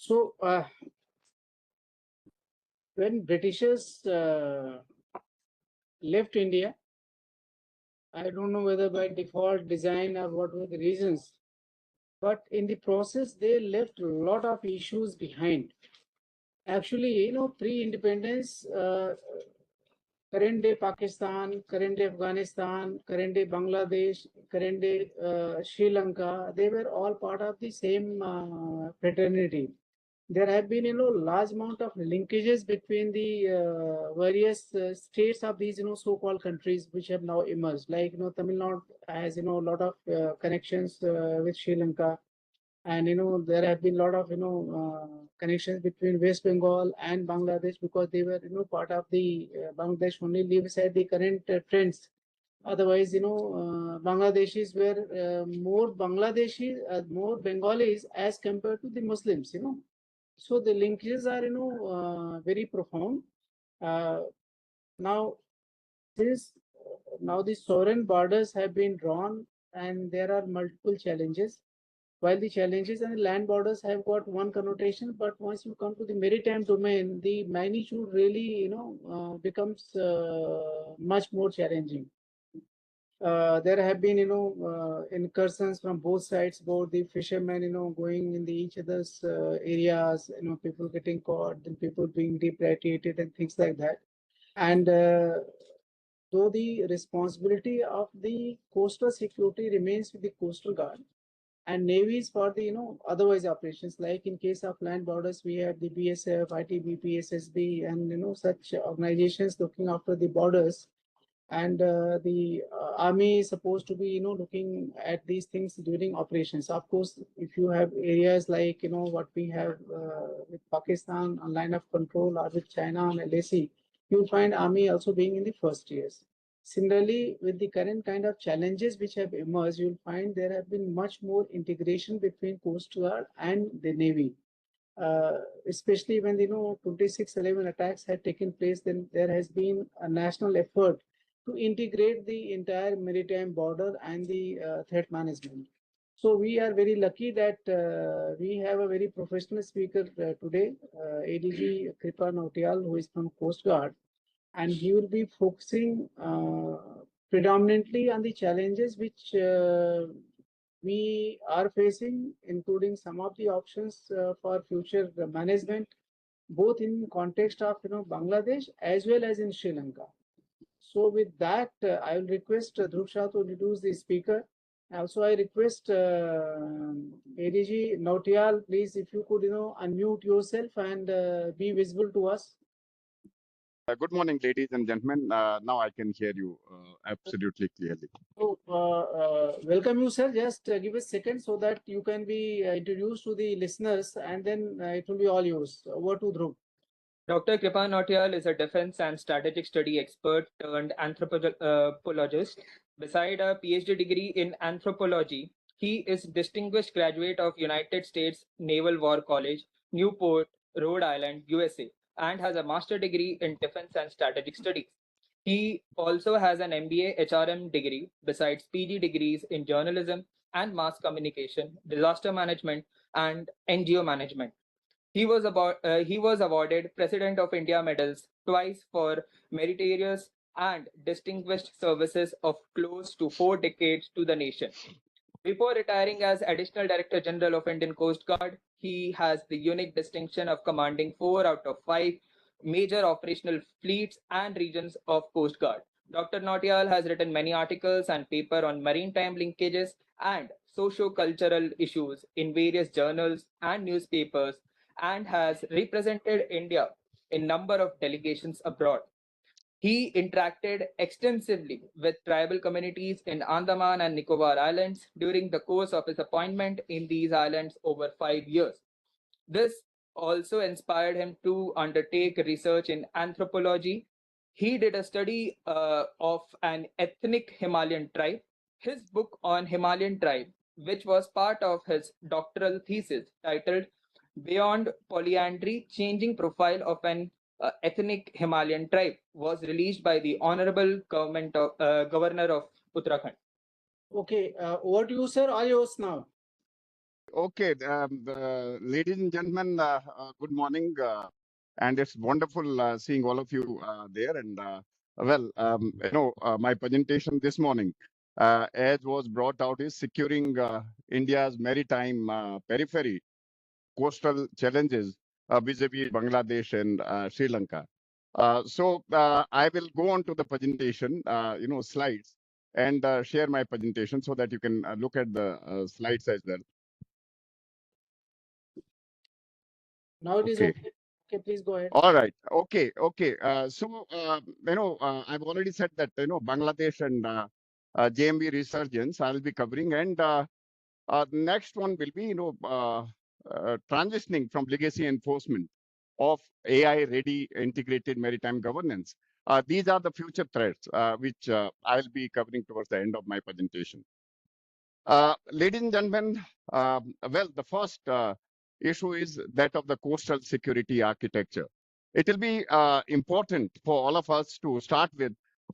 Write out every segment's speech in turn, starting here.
So when Britishers left India, I don't know whether by default design or what were the reasons, but in the process they left a lot of issues behind. Actually, pre-independence, current day Pakistan, current day Afghanistan, current day Bangladesh, current day Sri Lanka, they were all part of the same fraternity. There have been, large amount of linkages between the various states of these, so-called countries which have now emerged. Like, Tamil Nadu has, a lot of connections with Sri Lanka, and there have been a lot of connections between West Bengal and Bangladesh, because they were part of the Bangladesh only lives at the current trends. Otherwise, Bangladeshis were more Bengalis as compared to the Muslims. So the linkages are very profound. Now, since now the sovereign borders have been drawn, and there are multiple challenges. While the challenges and the land borders have got one connotation, but once you come to the maritime domain, the magnitude really, becomes much more challenging. There have been, incursions from both sides, both the fishermen, going in the each other's areas, people getting caught, then people being repatriated and things like that. And though the responsibility of the coastal security remains with the Coastal Guard and navies for the otherwise operations, like in case of land borders we have the BSF, ITBP, SSB, and such organizations looking after the borders. And the army is supposed to be looking at these things during operations. Of course, if you have areas like what we have with Pakistan on line of control, or with China on LAC, you'll find army also being in the first years. Similarly, with the current kind of challenges which have emerged, you'll find there have been much more integration between Coast Guard and the Navy. Especially when 26/11 attacks had taken place, then there has been a national effort to integrate the entire maritime border and the threat management. So we are very lucky that we have a very professional speaker today, ADG K R Nautiyal, who is from Coast Guard, and he will be focusing predominantly on the challenges which we are facing, including some of the options for future management, both in context of Bangladesh as well as in Sri Lanka. So with that, I will request Dhruv Shah to introduce the speaker. Also, I request ADG Nautiyal, please, if you could unmute yourself and be visible to us. Good morning, ladies and gentlemen. Now I can hear you absolutely clearly. So, welcome you, sir. Just give a second so that you can be introduced to the listeners, and then it will be all yours. Over to Dhruv. Dr. K R Nautiyal is a defense and strategic study expert turned anthropologist. Beside a PhD degree in anthropology, he is distinguished graduate of United States Naval War College, Newport, Rhode Island, USA, and has a master degree in defense and strategic studies. He also has an MBA HRM degree besides PG degrees in journalism and mass communication, disaster management, and NGO management. He was awarded President of India medals twice for meritorious and distinguished services of close to 4 decades to the nation. Before retiring as Additional Director General of Indian Coast Guard, he has the unique distinction of commanding 4 out of 5 major operational fleets and regions of Coast Guard. Dr. Nautiyal has written many articles and papers on maritime linkages and socio-cultural issues in various journals and newspapers, and has represented India in number of delegations abroad. He interacted extensively with tribal communities in Andaman and Nicobar Islands during the course of his appointment in these islands over 5 years. This also inspired him to undertake research in anthropology. He did a study of an ethnic Himalayan tribe. His book on Himalayan tribe, which was part of his doctoral thesis titled Beyond Polyandry, Changing Profile of an Ethnic Himalayan Tribe, was released by the Honorable Governor of Uttarakhand. Okay, over to you, sir. All yours now. Okay, ladies and gentlemen, good morning. And it's wonderful seeing all of you there. And my presentation this morning, as was brought out, is securing India's maritime periphery, coastal challenges vis-à-vis Bangladesh and Sri Lanka. I will go on to the presentation, slides, and share my presentation so that you can look at the slides as well. Now it is Okay. okay. Okay, please go ahead. All right. Okay. Okay. I've already said that, Bangladesh and JMB resurgence I'll be covering. And the next one will be, transitioning from legacy enforcement of AI ready integrated maritime governance. These are the future threats, which I'll be covering towards the end of my presentation. Ladies and gentlemen, the first issue is that of the coastal security architecture. It will be important for all of us to start with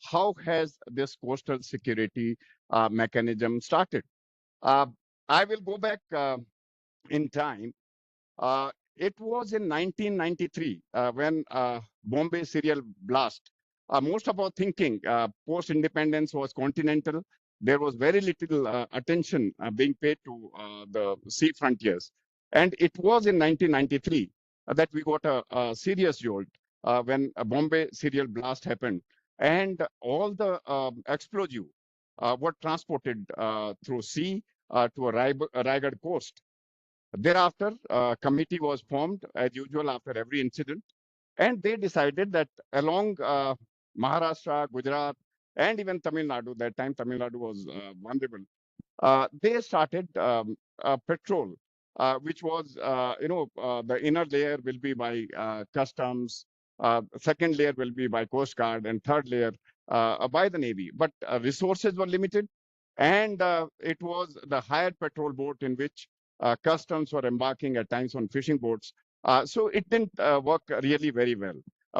how has this coastal security mechanism started. Uh, I will go back in time. It was in 1993 when Bombay serial blast. Most of our thinking post-independence was continental. There was very little attention being paid to the sea frontiers. And it was in 1993 that we got a serious jolt when a Bombay serial blast happened. And all the explosive were transported through sea to a Raigad coast. Thereafter, a committee was formed as usual after every incident, and they decided that along Maharashtra, Gujarat, and even Tamil Nadu, that time Tamil Nadu was vulnerable, they started a patrol, which was, the inner layer will be by customs, second layer will be by Coast Guard, and third layer by the Navy. But resources were limited, and it was the hired patrol boat in which customs were embarking at times on fishing boats. So it didn't work really very well.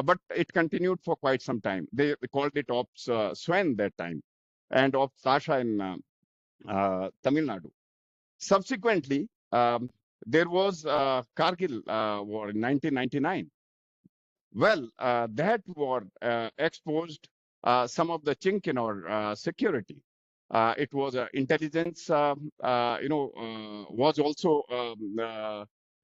But it continued for quite some time. They called it Ops Swen that time, and Ops Tasha in Tamil Nadu. Subsequently, there was Kargil war in 1999. Well, that war exposed some of the chink in our security. It was intelligence, was also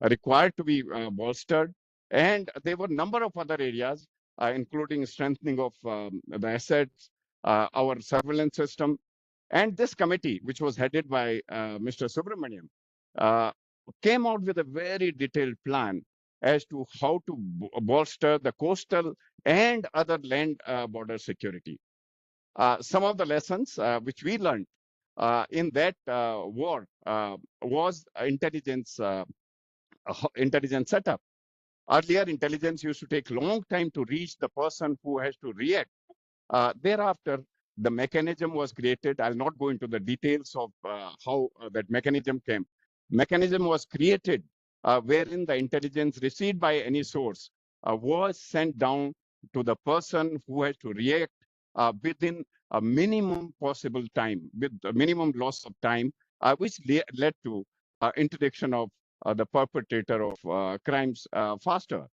required to be bolstered, and there were a number of other areas, including strengthening of the assets, our surveillance system, and this committee, which was headed by Mr. Subramaniam, uh, came out with a very detailed plan as to how to bolster the coastal and other land border security. Some of the lessons which we learned in that war was intelligence setup. Earlier, intelligence used to take long time to reach the person who has to react. Thereafter, the mechanism was created. I'll not go into the details of how that mechanism came. Mechanism was created wherein the intelligence received by any source was sent down to the person who has to react within a minimum possible time, with a minimum loss of time, which led to interdiction of the perpetrator of crimes faster.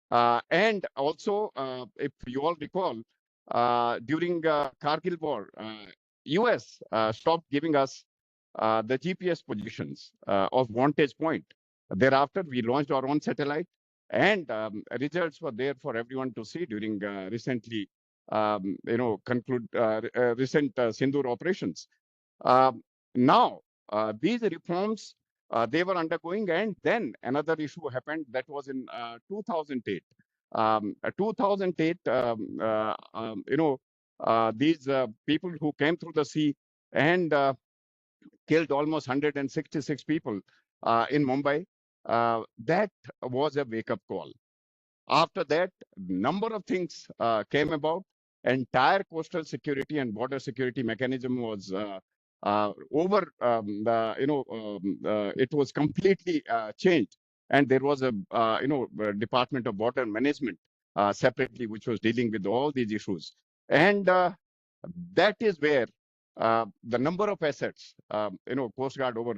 And also, if you all recall, during Kargil war, US stopped giving us the GPS positions of vantage point. Thereafter, we launched our own satellite, and results were there for everyone to see during recently, recent Sindoor operations. Now, these reforms they were undergoing, and then another issue happened that was in 2008. 2008, these people who came through the sea and killed almost 166 people in Mumbai. That was a wake-up call. After that, number of things came about. Entire coastal security and border security mechanism was it was completely changed. And there was a, Department of Border Management separately, which was dealing with all these issues. And that is where the number of assets, Coast Guard over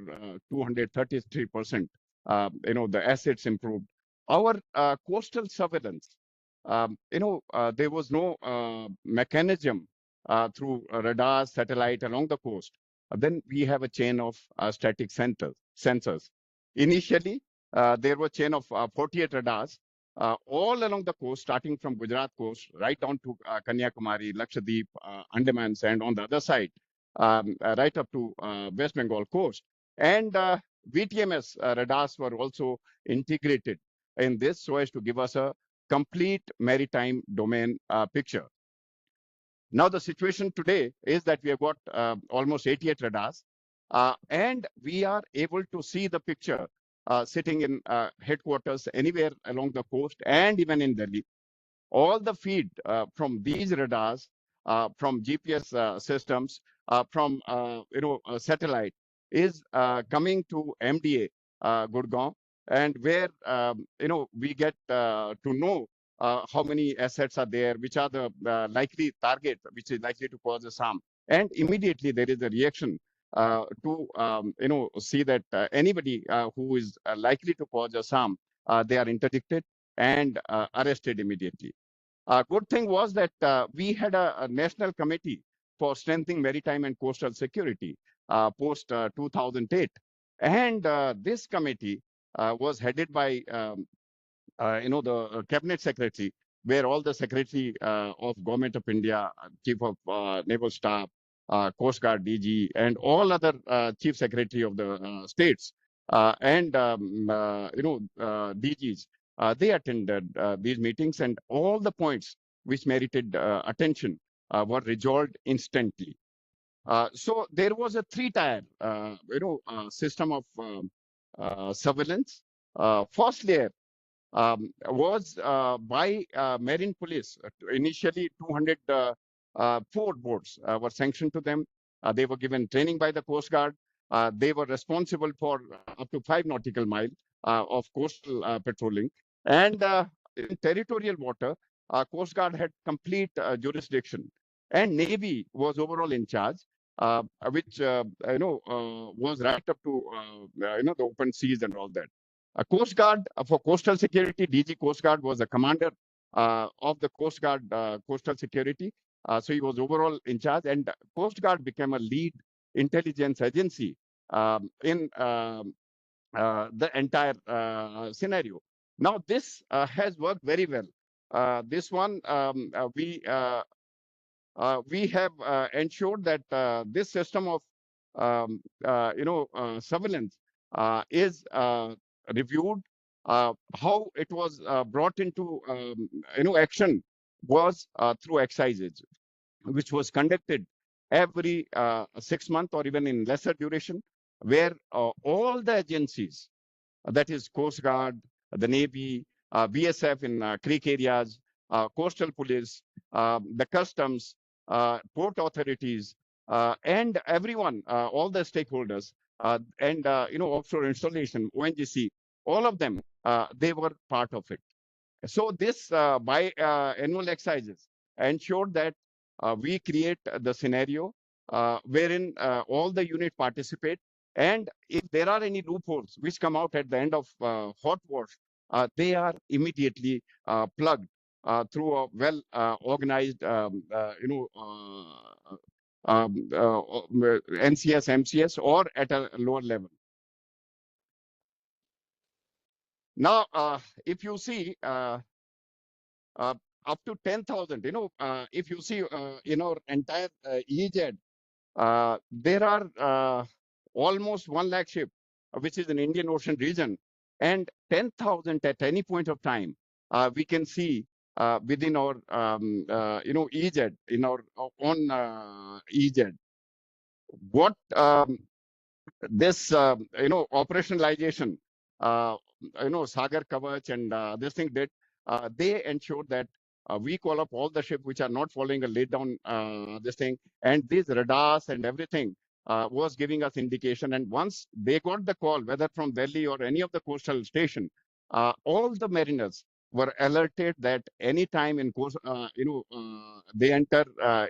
233%, the assets improved. Our coastal surveillance, there was no mechanism through radar, satellite along the coast. Then we have a chain of static sensors. Initially, there was a chain of 48 radars all along the coast, starting from Gujarat coast, right down to Kanyakumari, Lakshadweep, Andamans, and on the other side, right up to West Bengal coast. And VTMS radars were also integrated in this so as to give us a complete maritime domain picture. Now, the situation today is that we have got almost 88 radars, and we are able to see the picture sitting in headquarters anywhere along the coast and even in Delhi. All the feed from these radars, from GPS systems, from satellite, is coming to MDA Gurgaon, and where we get to know how many assets are there, which are the likely target, which is likely to cause us harm, and immediately there is a reaction to see that anybody who is likely to cause us harm, they are interdicted and arrested immediately. Good thing was that we had a national committee for strengthening maritime and coastal security post 2008. And this committee was headed by the cabinet secretary, where all the secretary of government of India, chief of naval staff, Coast Guard DG, and all other chief secretary of the states and DGs, they attended these meetings, and all the points which merited attention were resolved instantly. So there was a three-tier, system of surveillance. First layer was by Marine Police. Initially, 204 boats were sanctioned to them. They were given training by the Coast Guard. They were responsible for up to 5 nautical miles of coastal patrolling. And in territorial water, Coast Guard had complete jurisdiction. And Navy was overall in charge, which was right up to the open seas and all that. Coast Guard for coastal security, DG Coast Guard was the commander of the Coast Guard coastal security. So he was overall in charge, and Coast Guard became a lead intelligence agency in the entire scenario. Now, this has worked very well. This one, we have ensured that this system of surveillance is reviewed. How it was brought into action was through exercises, which was conducted every 6 months or even in lesser duration, where all the agencies, that is Coast Guard, the Navy, BSF in creek areas, coastal police, the customs, port authorities, and everyone, all the stakeholders, and offshore installation, ONGC, all of them, they were part of it. So this biannual exercises ensured that we create the scenario wherein all the units participate, and if there are any loopholes which come out at the end of hot wash, they are immediately plugged through a well organized, NCS, MCS, or at a lower level. Now, if you see up to 10,000, if you see in our entire EZ, there are almost 1 lakh ships, which is an Indian Ocean region, and 10,000 at any point of time, we can see within our, EZ, in our own EZ. What this, operationalization, Sagar Kavach and this thing did, they ensured that we call up all the ships which are not following a laid down this thing, and these radars and everything was giving us indication. And once they got the call, whether from Delhi or any of the coastal station, all the mariners were alerted that any time in coast, they enter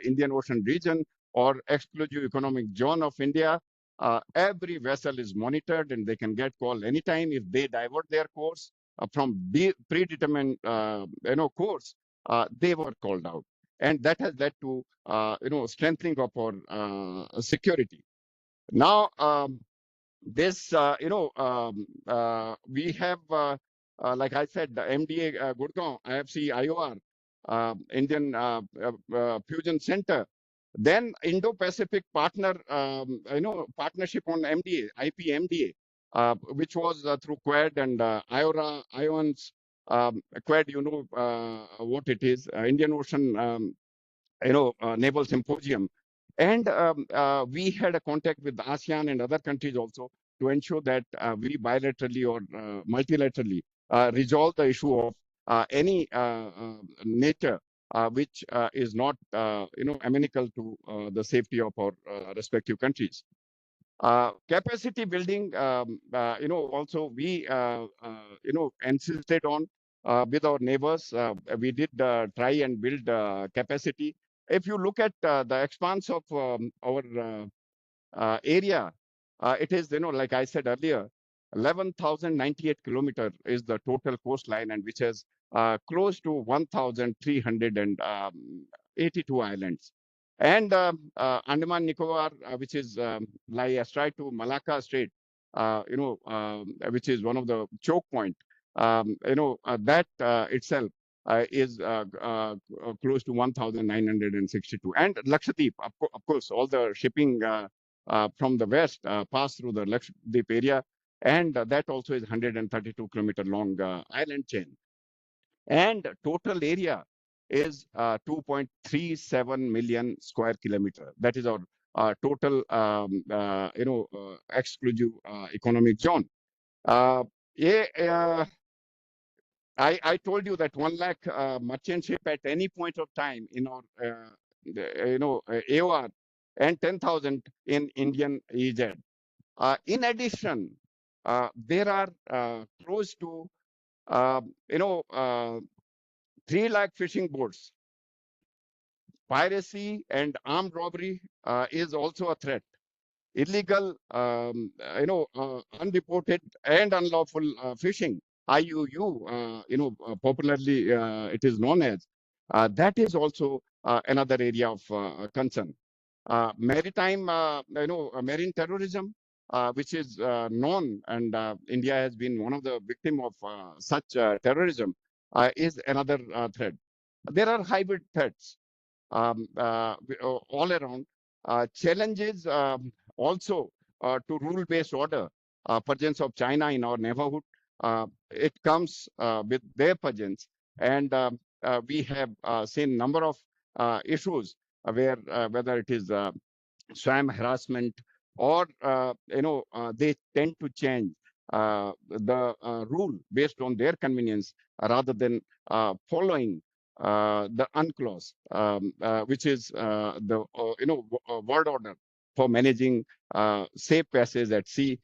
Indian Ocean region, or exclusive economic zone of India, every vessel is monitored and they can get called anytime if they divert their course from predetermined, course. They were called out, and that has led to, strengthening of our security. Now, this, we have, like I said, the MDA Gurgaon, IFC IOR, Indian Fusion Center. Then Indo-Pacific partnership on MDA, IPMDA, which was through Quad and IORA, IONS. Quad, what it is, Indian Ocean, Naval Symposium. And we had a contact with ASEAN and other countries also to ensure that we bilaterally or multilaterally resolve the issue of any nature which is not, amenable to the safety of our respective countries. Capacity building, also we, insisted on with our neighbors. We did try and build capacity. If you look at the expanse of our area, it is, like I said earlier, 11,098 kilometers is the total coastline, and which has close to 1,382 islands. And Andaman Nicobar, which is lie astride to Malacca Strait, which is one of the choke point, that itself is close to 1,962. And Lakshadweep, of course, all the shipping from the west pass through the Lakshadweep area, and that also is 132-kilometer long island chain. And total area is 2.37 million square kilometer. That is our total, exclusive economic zone. I told you that 1 lakh merchant ship at any point of time in our, AOR, and 10,000 in Indian EZ. In addition, there are close to, 3 lakh fishing boats. Piracy and armed robbery is also a threat. Illegal, unreported and unlawful fishing, IUU, popularly it is known as, that is also another area of concern. Maritime, marine terrorism, which is known, and India has been one of the victims of such terrorism, is another threat. There are hybrid threats all around. Challenges also to rule-based order, presence of China in our neighborhood. It comes with their presence, and we have seen number of issues where whether it is swam harassment or they tend to change the rule based on their convenience rather than following the UNCLOS, which is the world order for managing safe passage at sea.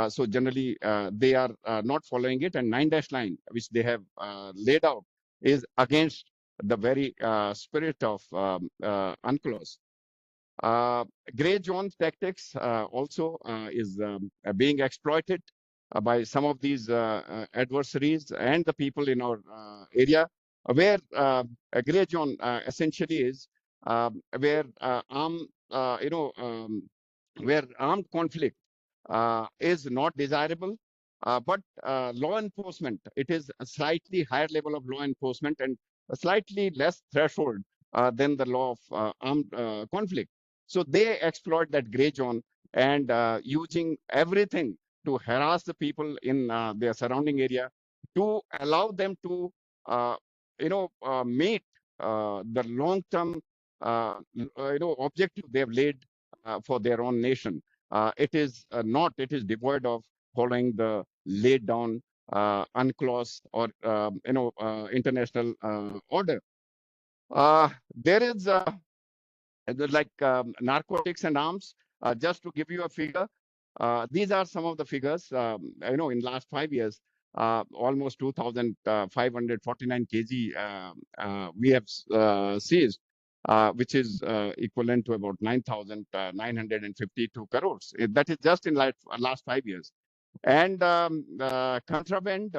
So generally they are not following it, and 9-dash line which they have laid out is against the very spirit of UNCLOS. Gray zone tactics also is being exploited by some of these adversaries and the people in our area, where a gray zone essentially is where where armed conflict is not desirable, but law enforcement, it is a slightly higher level of law enforcement and a slightly less threshold than the law of armed conflict. So they exploit that gray zone and using everything to harass the people in their surrounding area, to allow them to, meet the long-term, objective they have laid for their own nation. It is not, it is devoid of following the laid down UNCLOS or, international order. There is like narcotics and arms. Just to give you a figure, these are some of the figures. In last 5 years, almost 2,549 kg we have seized. which is equivalent to about 9,952 crores. That is just in last 5 years. And contraband,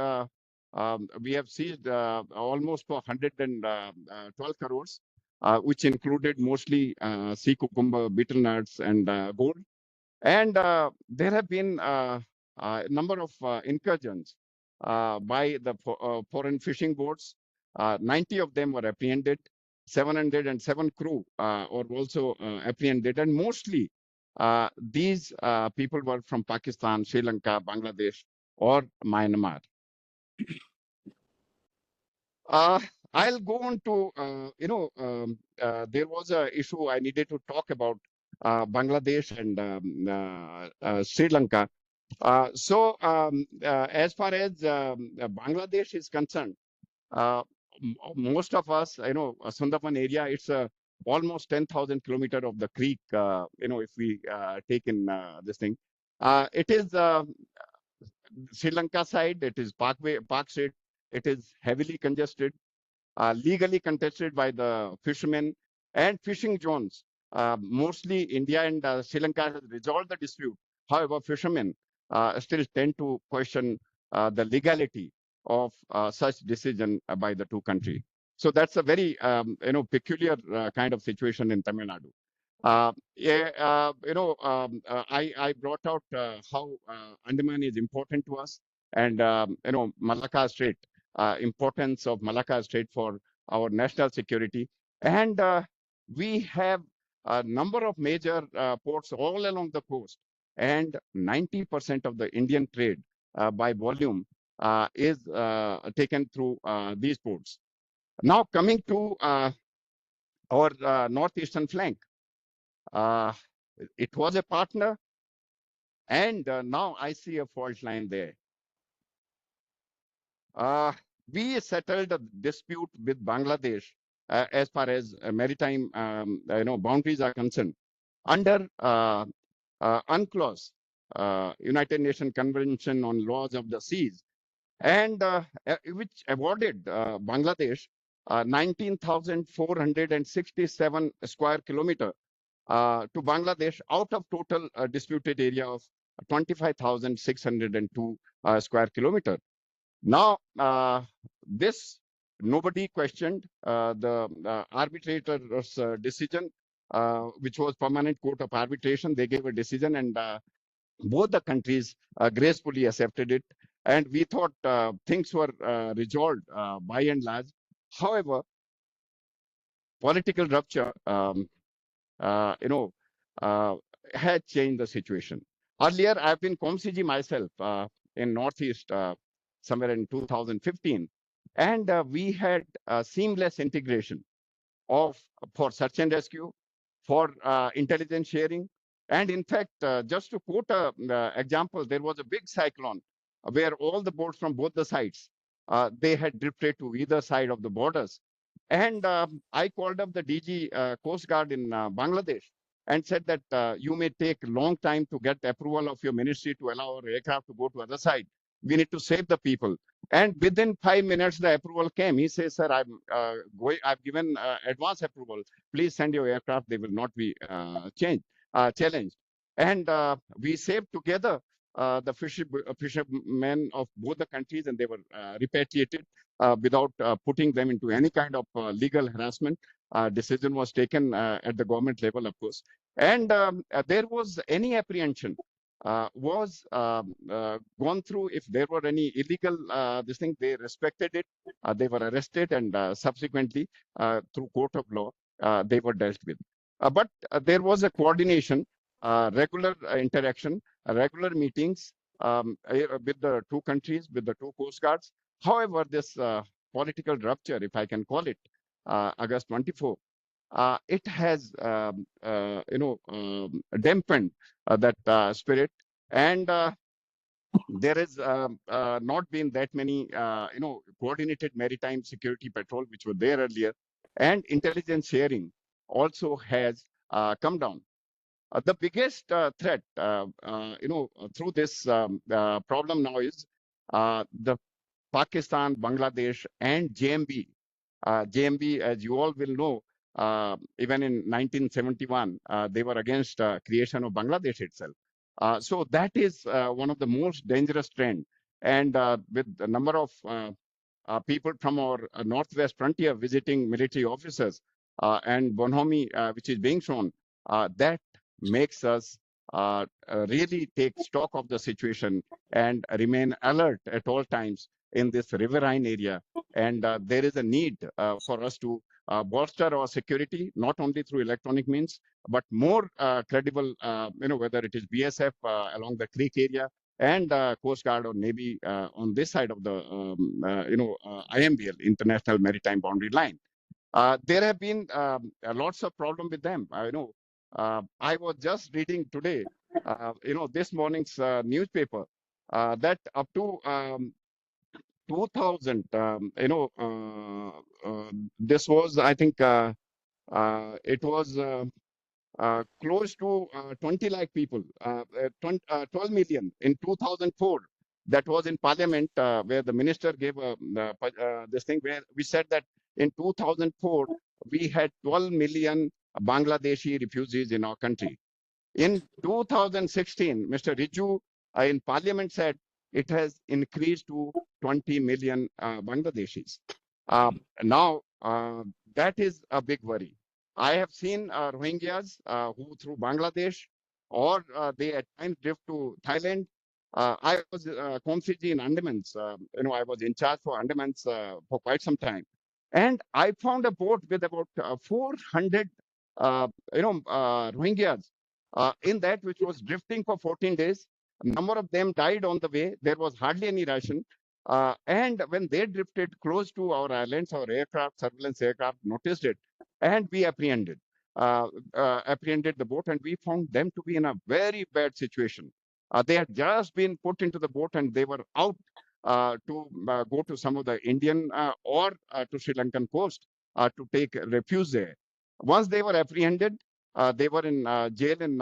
we have seized almost for 112 crores, which included mostly sea cucumber, betel nuts, and gold. And there have been a number of incursions by the foreign fishing boats. 90 of them were apprehended. 707 crew were also apprehended. And mostly these people were from Pakistan, Sri Lanka, Bangladesh, or Myanmar. I'll go on to, there was an issue I needed to talk about Bangladesh and Sri Lanka. As far as Bangladesh is concerned, most of us, Sundarban area, it's almost 10,000 kilometers of the creek, if we take in this thing. It is Sri Lanka side, it is Park State, it is heavily congested, legally contested by the fishermen and fishing zones. Mostly India and Sri Lanka has resolved the dispute. However, fishermen still tend to question the legality of such decision by the two countries. So that's a very peculiar kind of situation in Tamil Nadu. I brought out how Andaman is important to us, and Malacca Strait, importance of Malacca Strait for our national security, and we have a number of major ports all along the coast, and 90% of the Indian trade by volume is taken through these ports. Now coming to our northeastern flank. It was a partner, and now I see a fault line there. We settled a dispute with Bangladesh as far as maritime boundaries are concerned under UNCLOS, United Nations Convention on Laws of the Seas, and which awarded Bangladesh 19,467 square kilometer to Bangladesh out of total disputed area of 25,602 square kilometer. Now, this nobody questioned the arbitrator's decision, which was Permanent Court of Arbitration. They gave a decision, and both the countries gracefully accepted it. And we thought things were resolved by and large. However, political rupture, had changed the situation. Earlier, I've been ComCG myself in Northeast somewhere in 2015, and we had seamless integration of for search and rescue, for intelligence sharing, and in fact, just to quote an example, there was a big cyclone where all the boats from both the sides they had drifted to either side of the borders, and I called up the DG Coast Guard in Bangladesh and said that you may take a long time to get approval of your ministry to allow our aircraft to go to other side. We need to save the people. And within 5 minutes, the approval came. He says, sir, I've given advance approval. Please send your aircraft. They will not be challenged. And we saved together the fishermen of both the countries, and they were repatriated without putting them into any kind of legal harassment. Decision was taken at the government level, of course. And there was any apprehension was gone through. If there were any illegal this thing, they respected it. They were arrested, and subsequently through court of law they were dealt with. But there was a coordination, regular interaction, regular meetings with the two countries, with the two coast guards. However, this political rupture, if I can call it, August 24, it has dampened that spirit, and there has not been that many coordinated maritime security patrol which were there earlier, and intelligence sharing also has come down. The biggest threat through this problem now is the Pakistan, Bangladesh, and JMB. JMB, as you all will know, Even in 1971, they were against creation of Bangladesh itself. So that is one of the most dangerous trend. And with the number of people from our northwest frontier visiting military officers and bonhomie which is being shown, that makes us really take stock of the situation and remain alert at all times in this riverine area. And there is a need for us to bolster our security, not only through electronic means, but more credible, whether it is BSF along the creek area and Coast Guard or Navy on this side of the, IMBL, International Maritime Boundary Line. There have been lots of problem with them. I was just reading today, this morning's newspaper that up to 2000, this was, I think, it was close to 20 lakh people, 12 million in 2004. That was in Parliament, where the minister gave this thing where we said that in 2004 we had 12 million Bangladeshi refugees in our country. In 2016, Mr. Riju in Parliament said it has increased to 20 million Bangladeshis. Now, that is a big worry. I have seen Rohingyas who through Bangladesh or they at times drift to Thailand. I was Komsiji in Andamans. I was in charge for Andamans for quite some time. And I found a boat with about 400, Rohingyas in that which was drifting for 14 days. A number of them died on the way. There was hardly any ration. And when they drifted close to our islands, our aircraft, surveillance aircraft noticed it, and we apprehended the boat, and we found them to be in a very bad situation. They had just been put into the boat, and they were out to go to some of the Indian or to Sri Lankan coast to take refuge there. Once they were apprehended, they were in jail in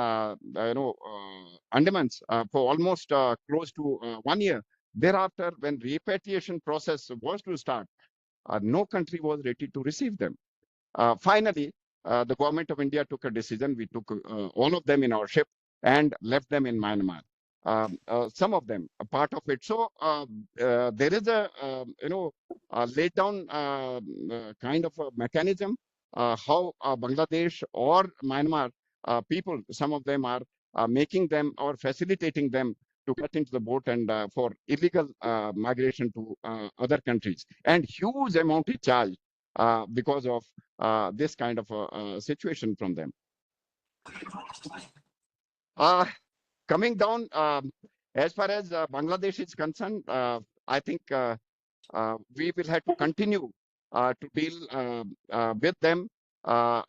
Andamans for almost close to 1 year. Thereafter, when repatriation process was to start, no country was ready to receive them. Finally, the government of India took a decision. We took all of them in our ship and left them in Myanmar. Some of them, a part of it. So there is a laid down kind of a mechanism how Bangladesh or Myanmar people, some of them are making them or facilitating them to get into the boat and for illegal migration to other countries. And huge amount is charged because of this kind of a situation from them. Coming down, as far as Bangladesh is concerned, I think we will have to continue to deal with them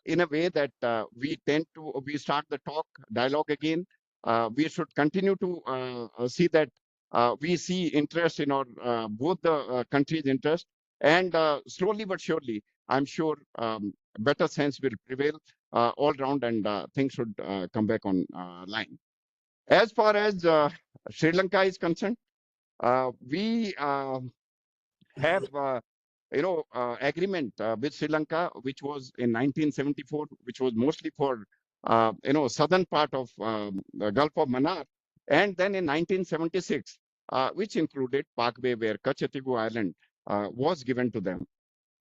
in a way that we start the dialogue again. We should continue to see that we see interest in our both the countries' interest, and slowly but surely, I'm sure better sense will prevail all round, and things should come back on line. As far as Sri Lanka is concerned, we have agreement with Sri Lanka, which was in 1974, which was mostly for southern part of the Gulf of Mannar, and then in 1976, which included Parkway, where Kachatigu Island was given to them.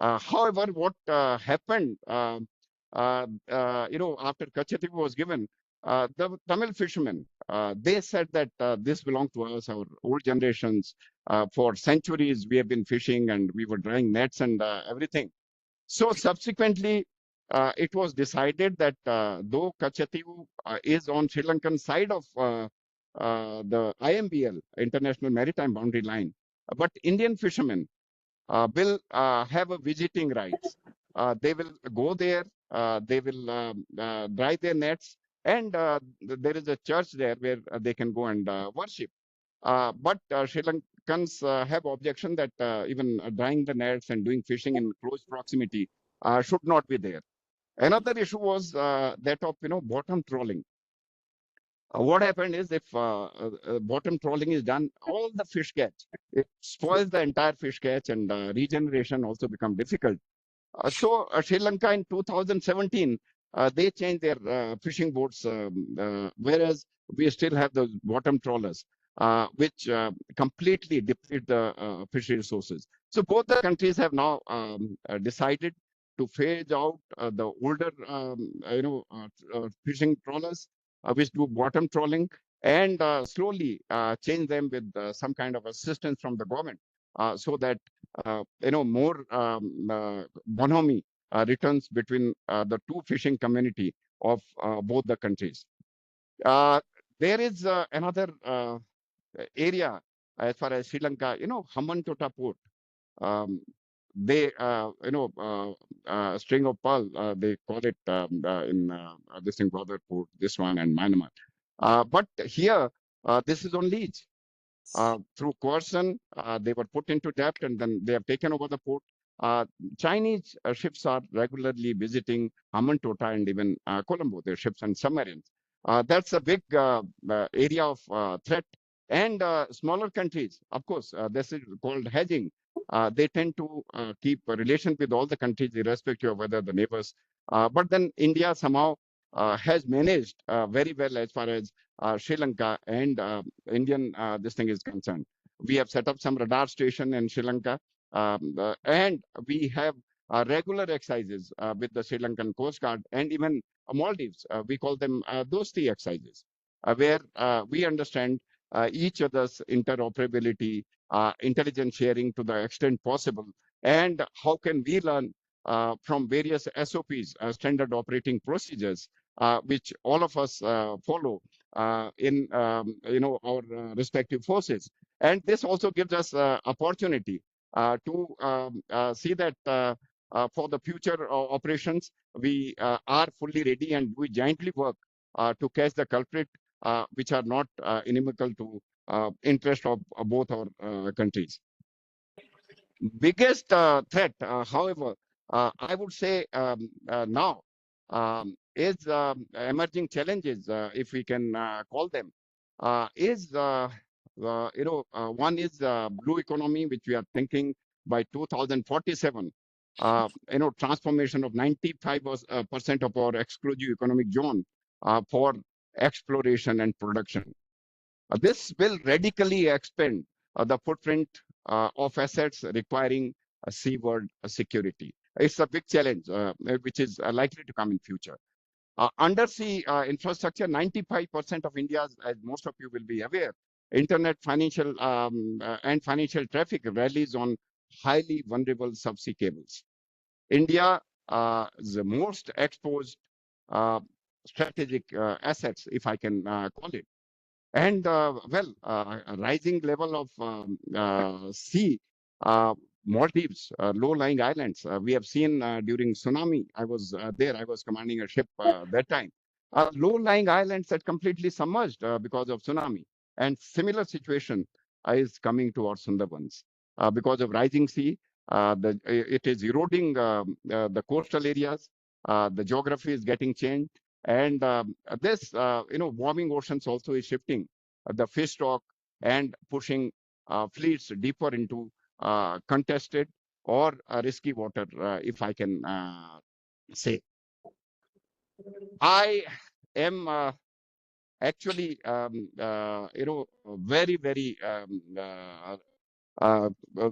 However, what happened, after Kachatigu was given, the Tamil fishermen, they said that this belonged to us, our old generations. For centuries, we have been fishing and we were drying nets and everything. So subsequently, it was decided that though Kachatigu is on Sri Lankan side of the IMBL, International Maritime Boundary Line, but Indian fishermen will have a visiting rights. They will go there, they will dry their nets, and there is a church there where they can go and worship. But Sri Lankans have objection that even drying the nets and doing fishing in close proximity should not be there. Another issue was that of bottom trawling. What happened is if bottom trawling is done, all the fish catch, it spoils the entire fish catch, and regeneration also become difficult. Sri Lanka in 2017, they changed their fishing boats, whereas we still have those bottom trawlers, which completely deplete the fishery resources. So both the countries have now decided to phase out the older, fishing trawlers, which do bottom trawling, and slowly change them with some kind of assistance from the government, so that more bonhomie returns between the two fishing community of both the countries. Uh, there is another area as far as Sri Lanka, Hambantota port. Um, they, string of pearl, they call it in this thing, Brother port, this one, and Myanmar. But here, this is on lease. Through coercion, they were put into debt, and then they have taken over the port. Uh, Chinese ships are regularly visiting Hambantota and even Colombo, their ships and submarines. That's a big area of threat. And smaller countries, of course, this is called hedging. They tend to keep a relation with all the countries, irrespective of whether the neighbors. But then India somehow has managed very well as far as Sri Lanka and Indian this thing is concerned. We have set up some radar station in Sri Lanka, and we have regular exercises with the Sri Lankan Coast Guard and even Maldives. We call them Dosti exercises, where we understand each other's interoperability, intelligence sharing to the extent possible, and how can we learn from various SOPs, standard operating procedures, which all of us follow in our respective forces. And this also gives us opportunity to see that for the future operations, we are fully ready, and we jointly work to catch the culprit, which are not inimical to interest of both our countries. Biggest threat, however, I would say now is emerging challenges, if we can call them, is one is blue economy, which we are thinking by 2047. Transformation of 95% of our exclusive economic zone for exploration and production. This will radically expand the footprint of assets requiring seaward security. It's a big challenge, which is likely to come in future. Undersea infrastructure, 95% of India's, as most of you will be aware, internet, financial and financial traffic relies on highly vulnerable subsea cables. India is the most exposed strategic assets, if I can call it. And a rising level of sea, Maldives, low-lying islands. We have seen during tsunami. I was there. I was commanding a ship that time. Low-lying islands that completely submerged because of tsunami. And similar situation is coming to our Sundarbans because of rising sea. It is eroding the coastal areas. The geography is getting changed. And this, warming oceans also is shifting the fish stock and pushing fleets deeper into contested or risky water, if I can say. I am actually, very, very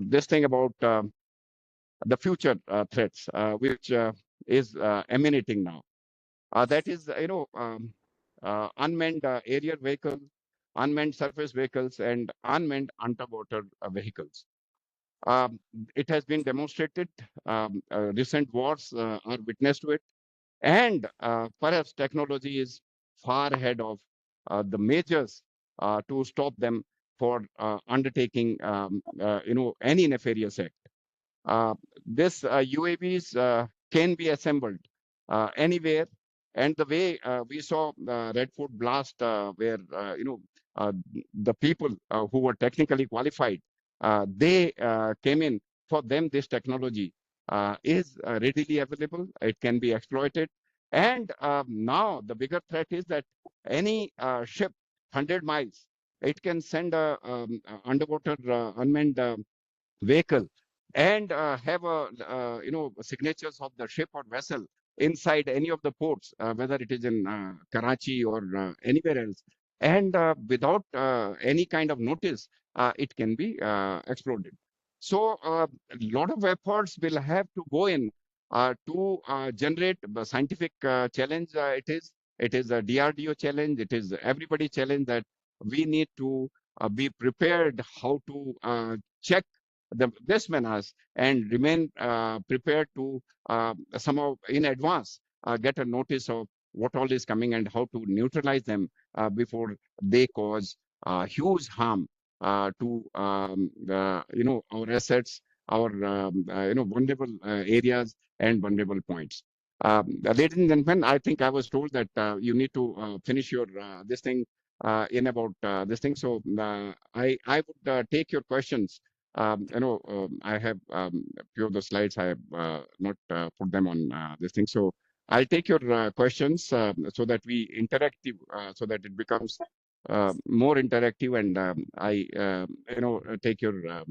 this thing about the future threats, which is emanating now. That is, unmanned aerial vehicles, unmanned surface vehicles, and unmanned underwater vehicles. It has been demonstrated. Recent wars are witness to it, and perhaps technology is far ahead of the measures to stop them for undertaking, any nefarious act. This UAVs can be assembled anywhere, and the way we saw Red Fort blast, where the people who were technically qualified, they came in. For them, this technology is readily available. It can be exploited, and now the bigger threat is that any ship 100 miles, it can send a underwater unmanned vehicle and have signatures of the ship or vessel inside any of the ports, whether it is in Karachi or anywhere else, and without any kind of notice, it can be exploded. So a lot of efforts will have to go in to generate the scientific challenge. It is a DRDO challenge. It is everybody challenge that we need to be prepared how to check this menace and remain prepared to somehow in advance get a notice of what all is coming and how to neutralize them before they cause huge harm to our assets, our vulnerable areas and vulnerable points. Ladies and gentlemen, I think I was told that you need to finish your this thing in about this thing. So I would take your questions. I have a few of the slides. I have not put them on this thing. So I'll take your questions so that we interactive, so that it becomes more interactive, and I take your